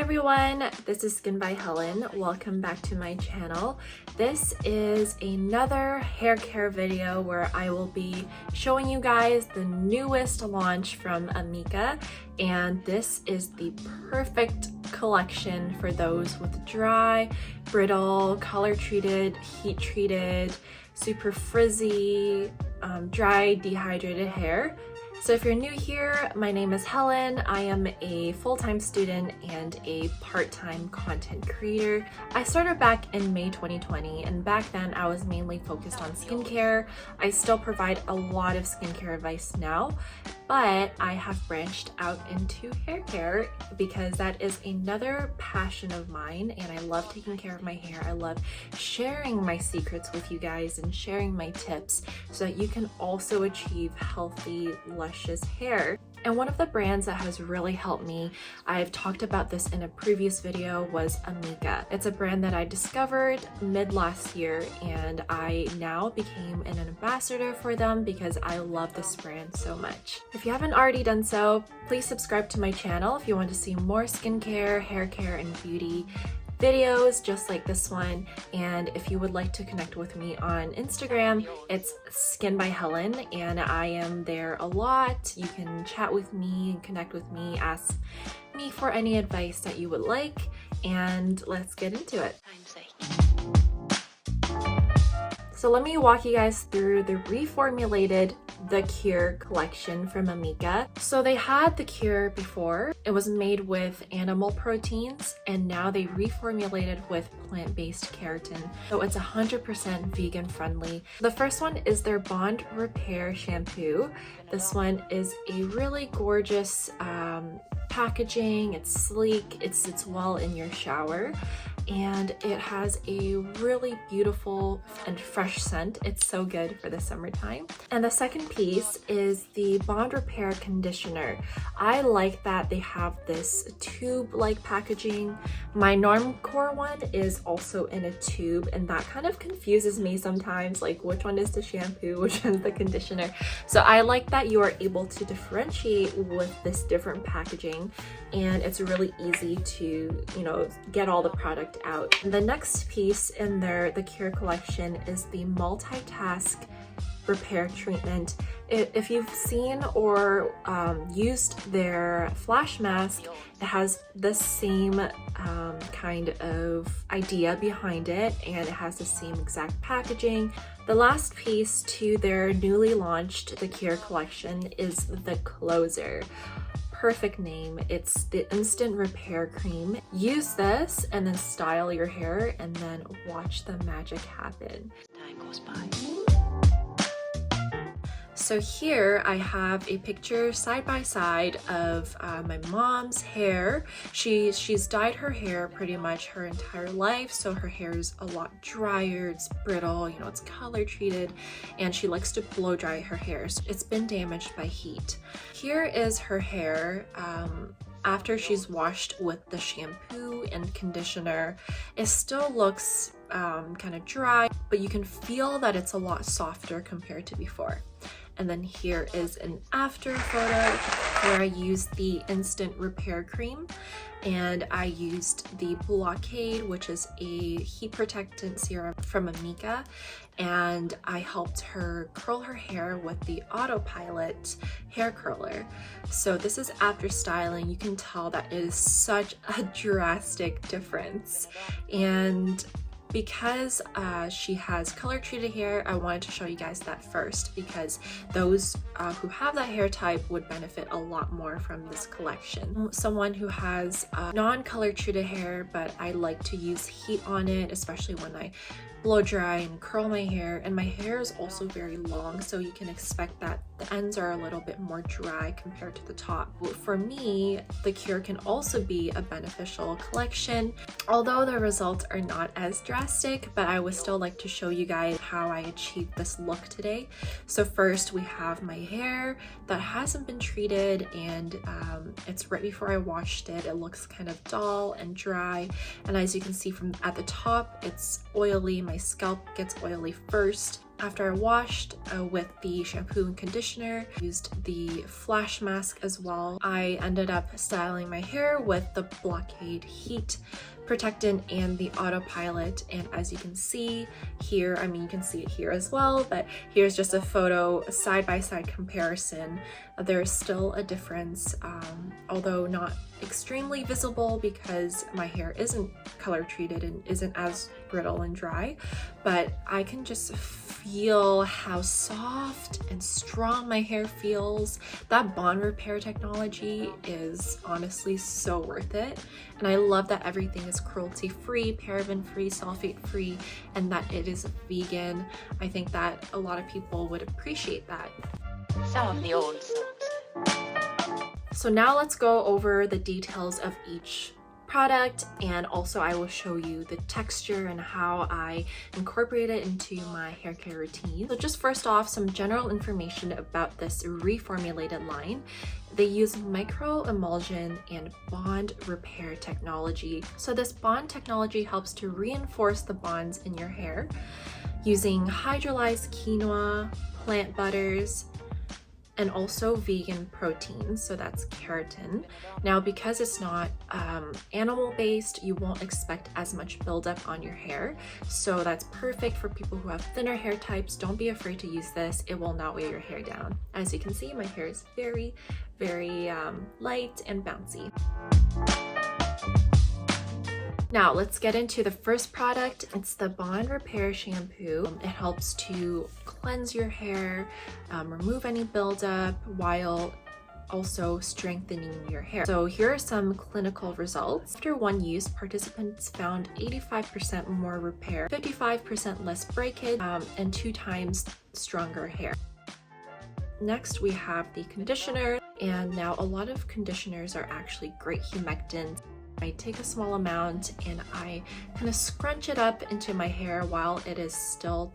everyone, this is Skin by Helen. Welcome back to my channel. This is another hair care video where I will be showing you guys the newest launch from Amika, and this is the perfect collection for those with dry, brittle, color treated, heat treated, super frizzy, dry, dehydrated hair. So if you're new here, my name is Helen. I am a full-time student and a part-time content creator. I started back in May 2020, and back then I was mainly focused on skincare. I still provide a lot of skincare advice now, but I have branched out into hair care because that is another passion of mine, and I love taking care of my hair. I love sharing my secrets with you guys and sharing my tips so that you can also achieve healthy, luscious hair. And one of the brands that has really helped me, I've talked about this in a previous video, was Amika. It's a brand that I discovered mid last year, and I now became an ambassador for them because I love this brand so much. If you haven't already done so, please subscribe to my channel if you want to see more skincare, hair care, and beauty videos just like this one. And if you would like to connect with me on Instagram, it's Skin by Helen, and I am there a lot. You can chat with me and connect with me, ask me for any advice that you would like, and let's get into it. So let me walk you guys through the reformulated The Kure collection from Amika. So they had The Kure before. It was made with animal proteins, and now they reformulated with plant-based keratin. So it's 100% vegan friendly. The first one is their Bond Repair shampoo. This one is a really gorgeous packaging. It's sleek, it sits well in your shower, and it has a really beautiful and fresh scent. It's so good for the summertime. And the second piece is the Bond Repair conditioner. I like that they have this tube-like packaging. My Normcore one is also in a tube, and that kind of confuses me sometimes, like which one is the shampoo, which one's the conditioner. So I like that you are able to differentiate with this different packaging, and it's really easy to, get all the product out. The next piece in The Kure collection is the Multitask Repair treatment. If you've seen or used their flash mask, it has the same kind of idea behind it, and it has the same exact packaging. The last piece to their newly launched The Kure collection is the Closer. Perfect name. It's the Instant Repair Cream. Use this and then style your hair, and then watch the magic happen. Time goes by. So here I have a picture side by side of my mom's hair. She's dyed her hair pretty much her entire life, so her hair is a lot drier, it's brittle, it's color treated, and she likes to blow dry her hair. So it's been damaged by heat. Here is her hair after she's washed with the shampoo and conditioner. It still looks kind of dry, but you can feel that it's a lot softer compared to before. And then here is an after photo where I used the Instant Repair Cream, and I used the Blockade, which is a heat protectant serum from Amika, and I helped her curl her hair with the Autopilot hair curler. So this is after styling. You can tell that it is such a drastic difference. And because she has color treated hair, I wanted to show you guys that first, because those who have that hair type would benefit a lot more from this collection. Someone who has non-color treated hair, but I like to use heat on it, especially when I blow dry and curl my hair, and my hair is also very long, so you can expect that the ends are a little bit more dry compared to the top. For me, The Kure can also be a beneficial collection, although the results are not as drastic, but I would still like to show you guys how I achieved this look today. So first we have my hair that hasn't been treated, and it's right before I washed it. It looks kind of dull and dry, and as you can see from at the top, it's oily. My scalp gets oily first. After I washed with the shampoo and conditioner, used the flash mask as well, I ended up styling my hair with the Blockade Heat Protectant and the Autopilot. And as you can see here, I mean, you can see it here as well, but here's just a photo, a side-by-side comparison. There's still a difference, although not extremely visible because my hair isn't color treated and isn't as brittle and dry, but I can just feel how soft and strong my hair feels. That bond repair technology is honestly so worth it. And I love that everything is cruelty-free, paraben-free, sulfate-free, and that it is vegan. I think that a lot of people would appreciate that. Some of the old songs. So now let's go over the details of each product, and also I will show you the texture and how I incorporate it into my hair care routine. So just first off, some general information about this reformulated line. They use micro emulsion and bond repair technology. So this bond technology helps to reinforce the bonds in your hair using hydrolyzed quinoa, plant butters, and also vegan proteins, so that's keratin. Now, because it's not animal-based, you won't expect as much buildup on your hair, so that's perfect for people who have thinner hair types. Don't be afraid to use this. It will not weigh your hair down. As you can see, my hair is very, very light and bouncy. Now let's get into the first product. It's the Bond Repair Shampoo. It helps to cleanse your hair, remove any buildup while also strengthening your hair. So here are some clinical results. After one use, participants found 85% more repair, 55% less breakage, and 2 times stronger hair. Next, we have the conditioner. And now a lot of conditioners are actually great humectants. I take a small amount and I kind of scrunch it up into my hair while it is still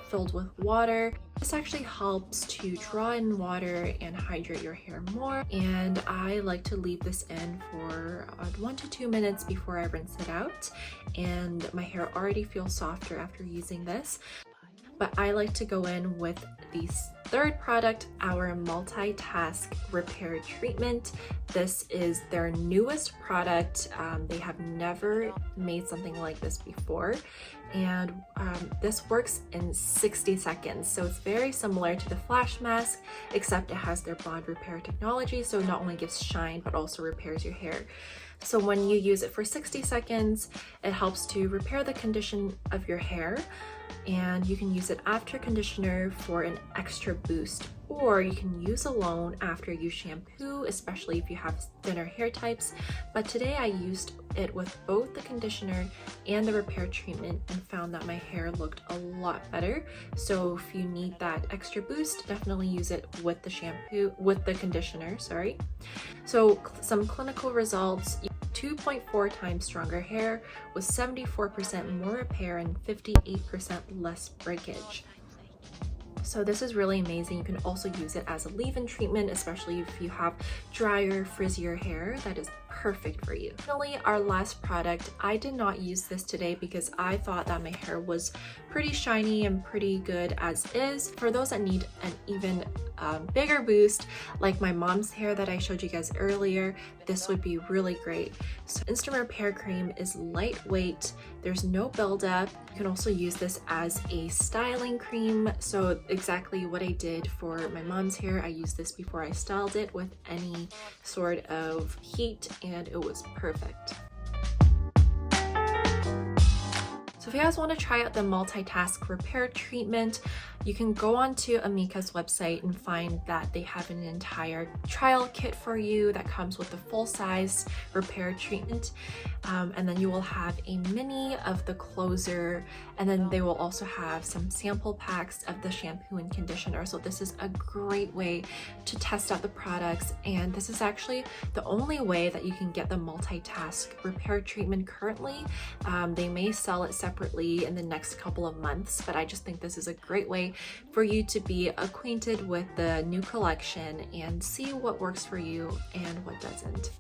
filled with water. This actually helps to draw in water and hydrate your hair more, and I like to leave this in for 1 to 2 minutes before I rinse it out, and my hair already feels softer after using this. But I like to go in with the third product, our Multitask Repair Treatment. This is their newest product. They have never made something like this before. And this works in 60 seconds. So it's very similar to the Flash Mask, except it has their bond repair technology. So it not only gives shine, but also repairs your hair. So when you use it for 60 seconds, it helps to repair the condition of your hair. And you can use it after conditioner for an extra boost, or you can use alone after you shampoo, especially if you have thinner hair types. But today I used it with both the conditioner and the repair treatment and found that my hair looked a lot better. So if you need that extra boost, definitely use it with the shampoo, with the conditioner, sorry. So some clinical results: 2.4 times stronger hair with 74% more repair and 58% less breakage. So this is really amazing. You can also use it as a leave-in treatment, especially if you have drier, frizzier hair. That is perfect for you. Finally, our last product. I did not use this today because I thought that my hair was pretty shiny and pretty good as is. For those that need an even bigger boost, like my mom's hair that I showed you guys earlier, this would be really great. So Instant Repair Cream is lightweight. There's no buildup. You can also use this as a styling cream. So exactly what I did for my mom's hair, I used this before I styled it with any sort of heat, and it was perfect. So if you guys want to try out the Multitask Repair Treatment, you can go onto Amika's website and find that they have an entire trial kit for you that comes with the full-size repair treatment. And then you will have a mini of the closer, and then they will also have some sample packs of the shampoo and conditioner. So this is a great way to test out the products, and this is actually the only way that you can get the Multitask Repair Treatment currently. They may sell it separately in the next couple of months, but I just think this is a great way for you to be acquainted with the new collection and see what works for you and what doesn't.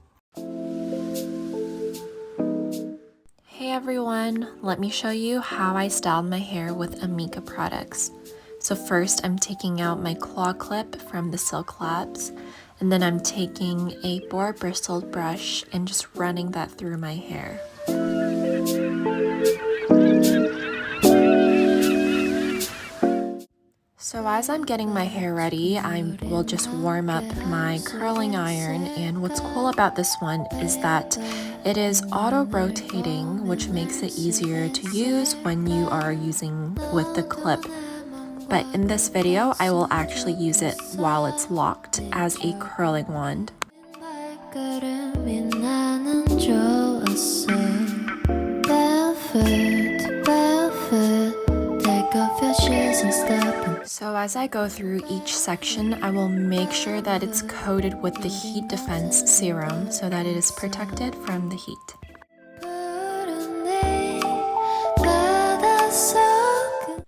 Hey everyone, let me show you how I styled my hair with Amika products. So first I'm taking out my claw clip from the Silk Labs, and then I'm taking a boar bristled brush and just running that through my hair. So as I'm getting my hair ready, I will just warm up my curling iron, and what's cool about this one is that it is auto-rotating, which makes it easier to use when you are using with the clip. But in this video, I will actually use it while it's locked as a curling wand. So as I go through each section, I will make sure that it's coated with the heat defense serum so that it is protected from the heat.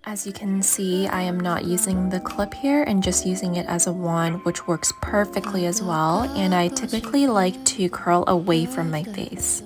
As you can see, I am not using the clip here and just using it as a wand, which works perfectly as well, and I typically like to curl away from my face.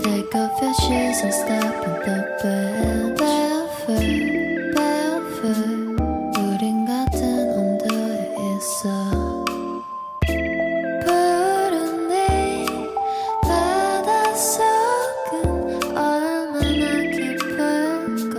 Take off your shoes and step on the bed. Barefoot, 우린 같은 온도에 있어. 푸른 네 바닷속은 얼마나 깊을까.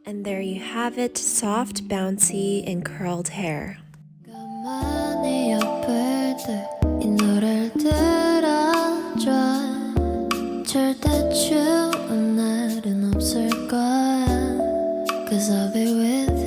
And there you have it, soft, bouncy, and curled hair. 가만히 옆을 때 이 노래를 들어줘. 절대 추운 날은 없을 거야. 'Cause I'll be with